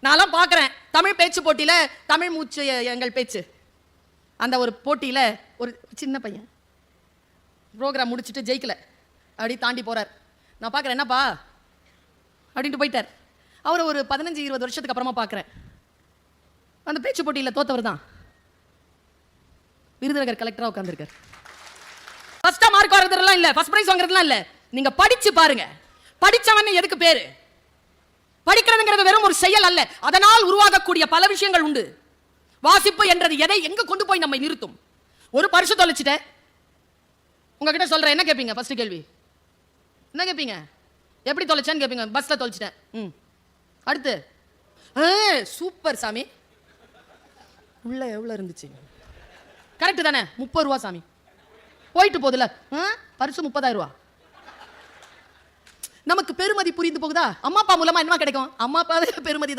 நான்லாம் பார்க்குறேன் தமிழ் பேச்சு போட்டியில் தமிழ் மூச்சு எங்கள் பேச்சு அந்த ஒரு போட்டியில் ஒரு சின்ன பையன் ப்ரோக்ராம் முடிச்சுட்டு ஜெயிக்கல அப்படி தாண்டி போகிறார். நான் பார்க்குறேன், என்னப்பா அப்படின்ட்டு போயிட்டார். அவர் ஒரு 15-20 வருஷத்துக்கு அப்புறமா பார்க்குறேன். அந்த பேச்சு போட்டியில் தோத்தவர் தான் விருதுநகர் கலெக்டராக உட்காந்துருக்கார். ஃபர்ஸ்ட்டாக மார்க் வாங்குறதுலாம் இல்லை, ஃபர்ஸ்ட் ப்ரைஸ் வாங்குறதுலாம் இல்லை. நீங்கள் படிச்சு பாருங்க. படித்தவன் எதுக்கு பேரு? படிக்கிறதுங்கிறது வெறும் ஒரு செயல் அல்ல, அதனால் உருவாகக்கூடிய பல விஷயங்கள் உண்டு. வாசிப்பு என்றது எதை எங்க கொண்டு போய் நம்மை நிறுத்தும்? ஒரு பரிசு தொலைச்சிட்டேன், உங்ககிட்ட சொல்றேன், என்ன கேட்பீங்க? ஃபர்ஸ்ட் கேள்வி என்ன கேட்பீங்க? எப்படி தொலைச்சேன்னு கேட்பீங்க. பஸ்ல தொலைச்சிட்டேன். அடுத்து சூப்பர் சாமி, உள்ள எவ்வளவு இருந்துச்சு? கரெக்ட் தானே? 30 ரூபா சாமி. போயிட்டு போகுதுல, பரிசு 30,000 ரூபா. நமக்கு பெருமதி புரிந்து போகுதா? அம்மா அப்பா மூலமா என்ன கிடைக்கும்? அம்மா அப்பா பெருமதி தான்.